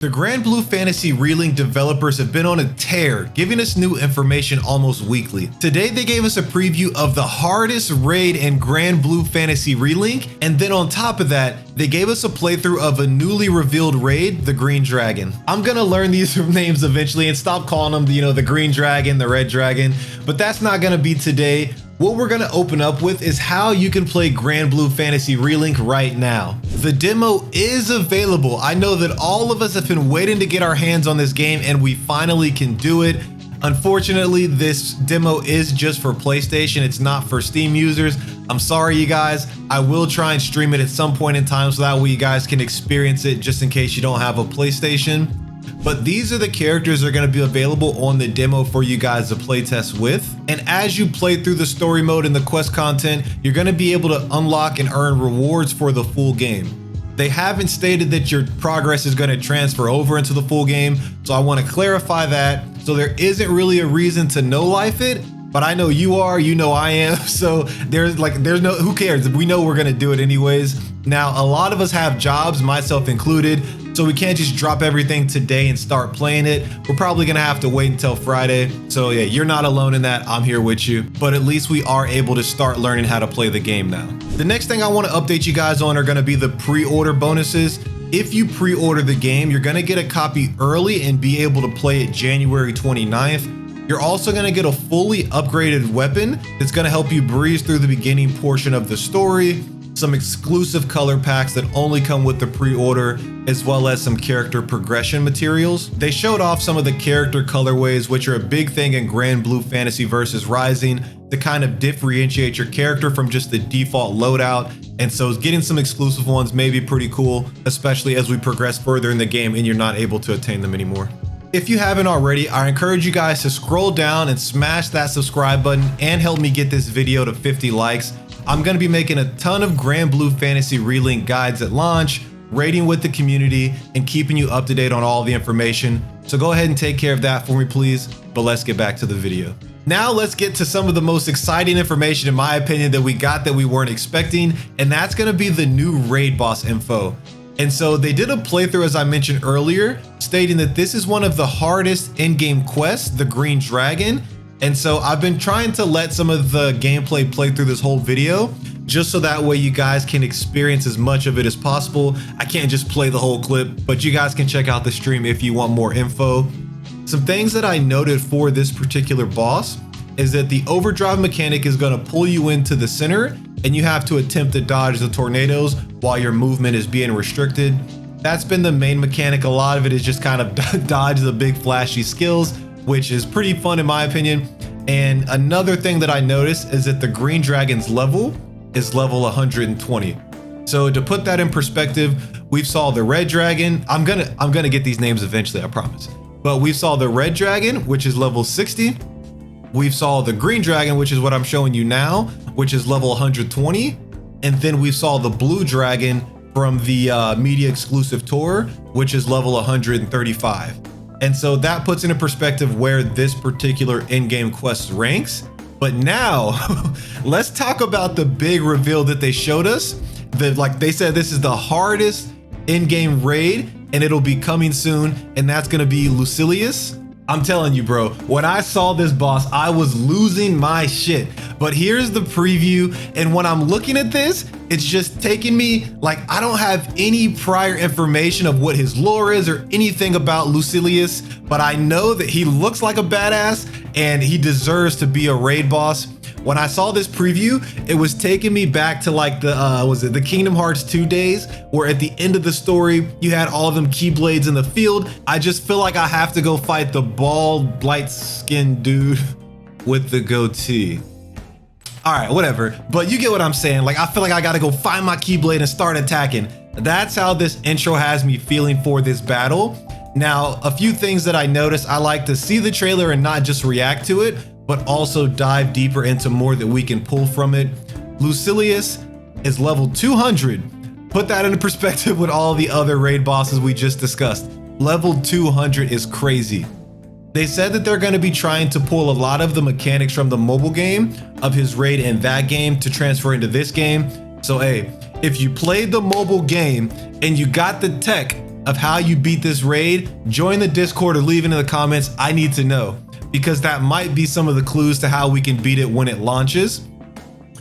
The Granblue Fantasy Relink developers have been on a tear, giving us new information almost weekly. Today they gave us a preview of the hardest raid in Granblue Fantasy Relink, and then on top of that, they gave us a playthrough of a newly revealed raid, the Green Dragon. I'm gonna learn these names eventually and stop calling them, the Green Dragon, the Red Dragon, but that's not gonna be today. What we're gonna open up with is how you can play Granblue Fantasy Relink right now. The demo is available. I know that all of us have been waiting to get our hands on this game and we finally can do it. Unfortunately, this demo is just for PlayStation. It's not for Steam users. I'm sorry, you guys. I will try and stream it at some point in time so that way you guys can experience it just in case you don't have a PlayStation. But these are the characters that are going to be available on the demo for you guys to play test with. And as you play through the story mode and the quest content, you're going to be able to unlock and earn rewards for the full game. They haven't stated that your progress is going to transfer over into the full game, so I want to clarify that. So there isn't really a reason to no life it, but I know you are, I am. So there's no, who cares? We know we're going to do it anyways. Now, a lot of us have jobs, myself included, so we can't just drop everything today and start playing it. We're probably gonna have to wait until Friday. So yeah, you're not alone in that. I'm here with you, but at least we are able to start learning how to play the game now. The next thing I want to update you guys on are gonna be the pre-order bonuses. If you pre-order the game, you're gonna get a copy early and be able to play it January 29th. You're also gonna get a fully upgraded weapon that's gonna help you breeze through the beginning portion of the story, some exclusive color packs that only come with the pre-order, as well as some character progression materials. They showed off some of the character colorways, which are a big thing in Granblue Fantasy versus Rising, to kind of differentiate your character from just the default loadout. And so getting some exclusive ones may be pretty cool, especially as we progress further in the game and you're not able to attain them anymore. If you haven't already, I encourage you guys to scroll down and smash that subscribe button and help me get this video to 50 likes. I'm going to be making a ton of Granblue Fantasy Relink guides at launch, raiding with the community, and keeping you up to date on all the information. So go ahead and take care of that for me, please. But let's get back to the video. Now let's get to some of the most exciting information, in my opinion, that we got that we weren't expecting, and that's going to be the new raid boss info. And so they did a playthrough, as I mentioned earlier, stating that this is one of the hardest in-game quests, the Green Dragon. And so I've been trying to let some of the gameplay play through this whole video, just so that way you guys can experience as much of it as possible. I can't just play the whole clip, but you guys can check out the stream if you want more info. Some things that I noted for this particular boss is that the overdrive mechanic is going to pull you into the center, and you have to attempt to dodge the tornadoes while your movement is being restricted. That's been the main mechanic. A lot of it is just kind of dodge the big flashy skills, which is pretty fun in my opinion. And another thing that I noticed is that the Green Dragon's level is level 120. So to put that in perspective, we've saw the Red Dragon. I'm gonna get these names eventually, I promise. But we saw the Red Dragon, which is level 60. We've saw the Green Dragon, which is what I'm showing you now, which is level 120. And then we saw the Blue Dragon from the media exclusive tour, which is level 135. And so that puts into perspective where this particular in-game quest ranks. But now let's talk about the big reveal that they showed us. That, like they said, this is the hardest in-game raid and it'll be coming soon. And that's gonna be Lucilius. I'm telling you, bro, when I saw this boss, I was losing my shit. But here's the preview, and when I'm looking at this, it's just taking me, like, I don't have any prior information of what his lore is or anything about Lucilius, but I know that he looks like a badass and he deserves to be a raid boss. When I saw this preview, it was taking me back to like the Kingdom Hearts 2 days, where at the end of the story, you had all of them Keyblades in the field. I just feel like I have to go fight the bald, light-skinned dude with the goatee. All right, whatever, but you get what I'm saying. Like, I feel like I gotta go find my Keyblade and start attacking. That's how this intro has me feeling for this battle. Now, a few things that I noticed, I like to see the trailer and not just react to it, but also dive deeper into more that we can pull from it. Lucilius is level 200. Put that into perspective with all the other raid bosses we just discussed. Level 200 is crazy. They said that they're going to be trying to pull a lot of the mechanics from the mobile game of his raid in that game to transfer into this game. So hey, if you played the mobile game and you got the tech of how you beat this raid, join the Discord or leave it in the comments. I need to know, because that might be some of the clues to how we can beat it when it launches.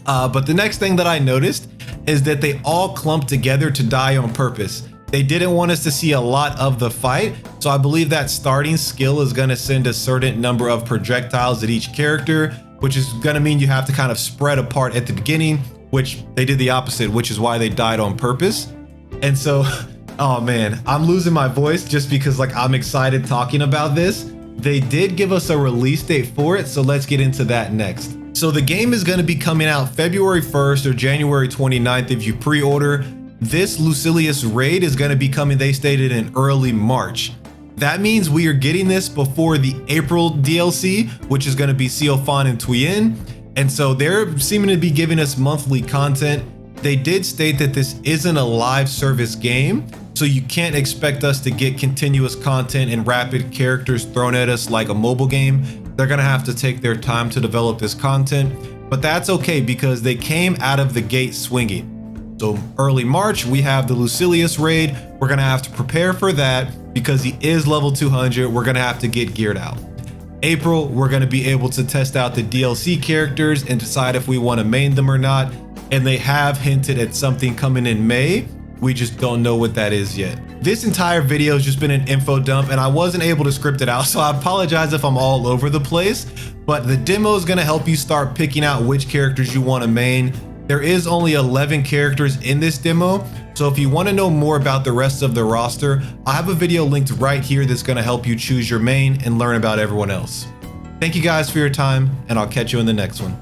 But the next thing that I noticed is that they all clumped together to die on purpose. They didn't want us to see a lot of the fight, so I believe that starting skill is going to send a certain number of projectiles at each character, which is going to mean you have to kind of spread apart at the beginning, which they did the opposite, which is why they died on purpose. And so, oh man, I'm losing my voice just because like I'm excited talking about this. They did give us a release date for it, so let's get into that next. So the game is going to be coming out February 1st or January 29th if you pre-order. This Lucilius raid is going to be coming, they stated, in early March. That means we are getting this before the April DLC, which is going to be Siofan and Tuyen. And so they're seeming to be giving us monthly content. They did state that this isn't a live service game, so you can't expect us to get continuous content and rapid characters thrown at us like a mobile game. They're going to have to take their time to develop this content, but that's okay because they came out of the gate swinging. So early March, we have the Lucilius raid. We're gonna have to prepare for that because he is level 200. We're gonna have to get geared out. April, we're gonna be able to test out the DLC characters and decide if we wanna main them or not. And they have hinted at something coming in May. We just don't know what that is yet. This entire video has just been an info dump and I wasn't able to script it out, so I apologize if I'm all over the place, but the demo is gonna help you start picking out which characters you wanna main. There is only 11 characters in this demo, so if you want to know more about the rest of the roster, I have a video linked right here that's going to help you choose your main and learn about everyone else. Thank you guys for your time, and I'll catch you in the next one.